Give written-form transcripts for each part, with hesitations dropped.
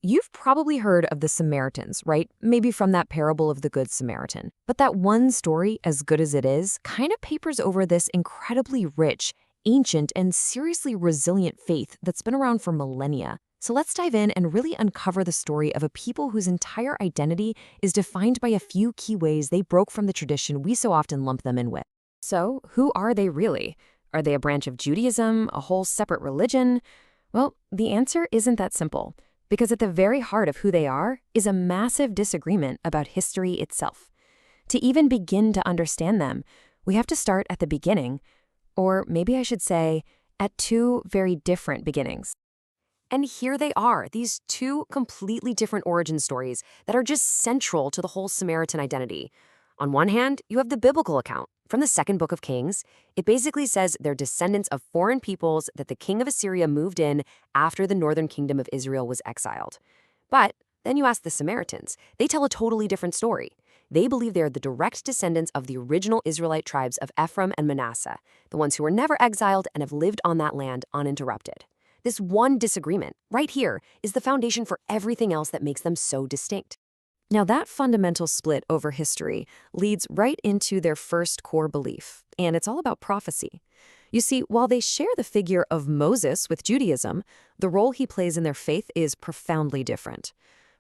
You've probably heard of the Samaritans, right? Maybe from that parable of the Good Samaritan. But that one story, as good as it is, kind of papers over this incredibly rich, ancient, and seriously resilient faith that's been around for millennia. So let's dive in and really uncover the story of a people whose entire identity is defined by a few key ways they broke from the tradition we so often lump them in with. So, who are they really? Are they a branch of Judaism, a whole separate religion? Well, the answer isn't that simple. Because at the very heart of who they are is a massive disagreement about history itself. To even begin to understand them, we have to start at the beginning, or maybe I should say, at two very different beginnings. And here they are, these two completely different origin stories that are just central to the whole Samaritan identity. On one hand, you have the biblical account from the second book of Kings. It basically says they're descendants of foreign peoples that the king of Assyria moved in after the northern kingdom of Israel was exiled. But then you ask the Samaritans. They tell a totally different story. They believe they're the direct descendants of the original Israelite tribes of Ephraim and Manasseh, the ones who were never exiled and have lived on that land uninterrupted. This one disagreement, right here, is the foundation for everything else that makes them so distinct. Now, that fundamental split over history leads right into their first core belief, and it's all about prophecy. You see, while they share the figure of Moses with Judaism, the role he plays in their faith is profoundly different.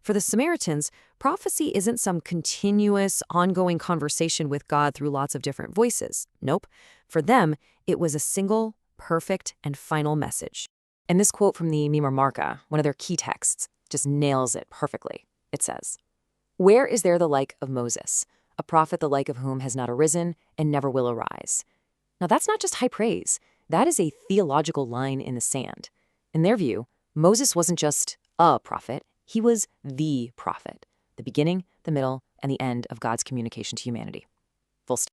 For the Samaritans, prophecy isn't some continuous, ongoing conversation with God through lots of different voices. Nope. For them, it was a single, perfect, and final message. And this quote from the Mimar Marka, one of their key texts, just nails it perfectly. It says, "Where is there the like of Moses, a prophet the like of whom has not arisen and never will arise?" Now that's not just high praise. That is a theological line in the sand. In their view, Moses wasn't just a prophet. He was the prophet, the beginning, the middle, and the end of God's communication to humanity. Full stop.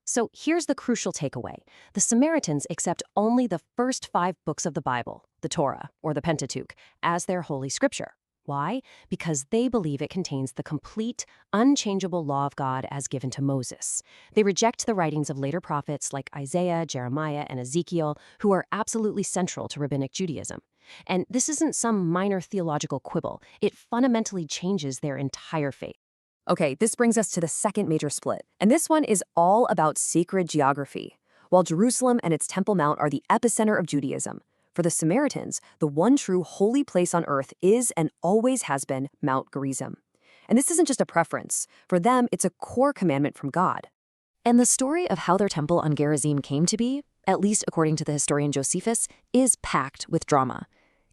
So here's the crucial takeaway. The Samaritans accept only the first 5 books of the Bible, the Torah, or the Pentateuch, as their holy scripture. Why? Because they believe it contains the complete, unchangeable law of God as given to Moses. They reject the writings of later prophets like Isaiah, Jeremiah, and Ezekiel, who are absolutely central to rabbinic Judaism. And this isn't some minor theological quibble. It fundamentally changes their entire faith. Okay, this brings us to the second major split, and this one is all about sacred geography. While Jerusalem and its Temple Mount are the epicenter of Judaism, for the Samaritans, the one true holy place on earth is and always has been Mount Gerizim. And this isn't just a preference. For them, it's a core commandment from God. And the story of how their temple on Gerizim came to be, at least according to the historian Josephus, is packed with drama.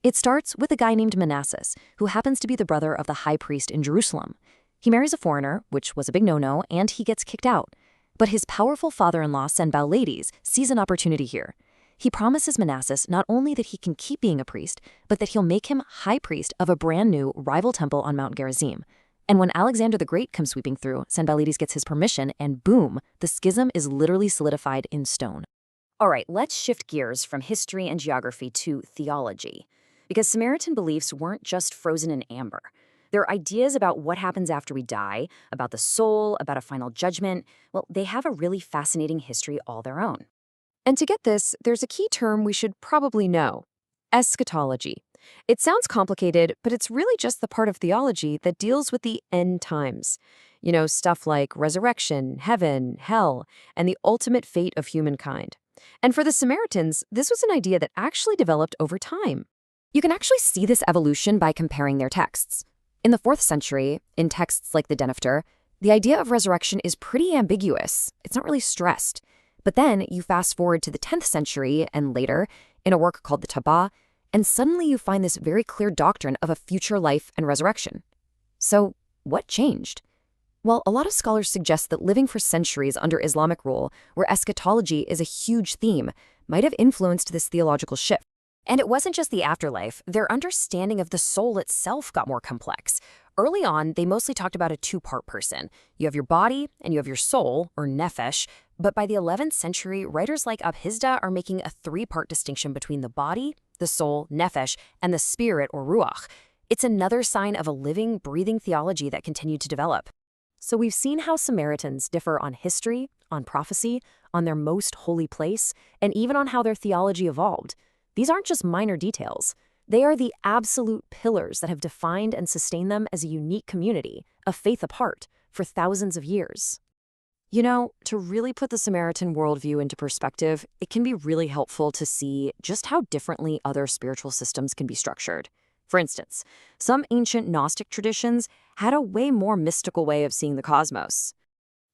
It starts with a guy named Manasseh, who happens to be the brother of the high priest in Jerusalem. He marries a foreigner, which was a big no-no, and he gets kicked out. But his powerful father-in-law, Sanballat, sees an opportunity here. He promises Manasseh not only that he can keep being a priest, but that he'll make him high priest of a brand new rival temple on Mount Gerizim. And when Alexander the Great comes sweeping through, Sanballat gets his permission, and boom, the schism is literally solidified in stone. All right, let's shift gears from history and geography to theology. Because Samaritan beliefs weren't just frozen in amber. Their ideas about what happens after we die, about the soul, about a final judgment, well, they have a really fascinating history all their own. And to get this, there's a key term we should probably know: eschatology. It sounds complicated, but it's really just the part of theology that deals with the end times. You know, stuff like resurrection, heaven, hell, and the ultimate fate of humankind. And for the Samaritans, this was an idea that actually developed over time. You can actually see this evolution by comparing their texts. In the 4th century, in texts like the Denefter, the idea of resurrection is pretty ambiguous. It's not really stressed. But then you fast forward to the 10th century and later, in a work called the Taheb, and suddenly you find this very clear doctrine of a future life and resurrection. So what changed? Well, a lot of scholars suggest that living for centuries under Islamic rule, where eschatology is a huge theme, might have influenced this theological shift. And it wasn't just the afterlife. Their understanding of the soul itself got more complex. Early on, they mostly talked about a 2-part person. You have your body and you have your soul, or nephesh. But by the 11th century, writers like Abisha are making a 3-part distinction between the body, the soul, nephesh, and the spirit, or ruach. It's another sign of a living, breathing theology that continued to develop. So we've seen how Samaritans differ on history, on prophecy, on their most holy place, and even on how their theology evolved. These aren't just minor details. They are the absolute pillars that have defined and sustained them as a unique community, a faith apart, for thousands of years. You know, to really put the Samaritan worldview into perspective, it can be really helpful to see just how differently other spiritual systems can be structured. For instance, some ancient Gnostic traditions had a way more mystical way of seeing the cosmos.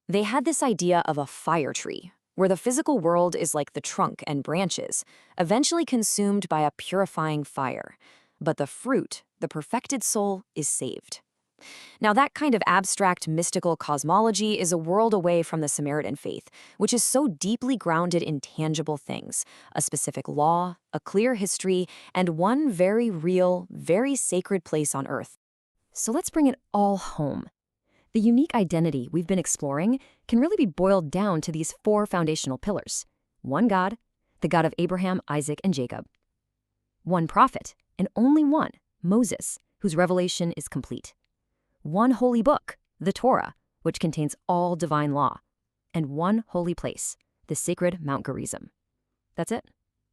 They had this idea of a fire tree, where the physical world is like the trunk and branches, eventually consumed by a purifying fire. But the fruit, the perfected soul, is saved. Now, that kind of abstract mystical cosmology is a world away from the Samaritan faith, which is so deeply grounded in tangible things, a specific law, a clear history, and one very real, very sacred place on earth. So let's bring it all home. The unique identity we've been exploring can really be boiled down to these four foundational pillars. One God, the God of Abraham, Isaac, and Jacob. One prophet, and only one, Moses, whose revelation is complete. One holy book, the Torah, which contains all divine law. And one holy place, the sacred Mount Gerizim. That's it.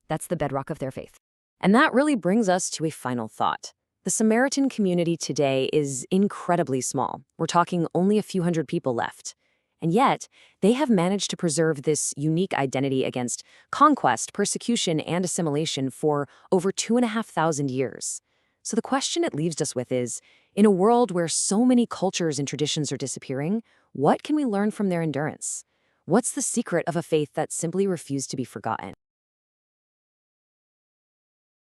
That's the bedrock of their faith. And that really brings us to a final thought. The Samaritan community today is incredibly small. We're talking only a few hundred people left. And yet, they have managed to preserve this unique identity against conquest, persecution, and assimilation for over 2,500 years. So the question it leaves us with is, in a world where so many cultures and traditions are disappearing, what can we learn from their endurance? What's the secret of a faith that simply refused to be forgotten?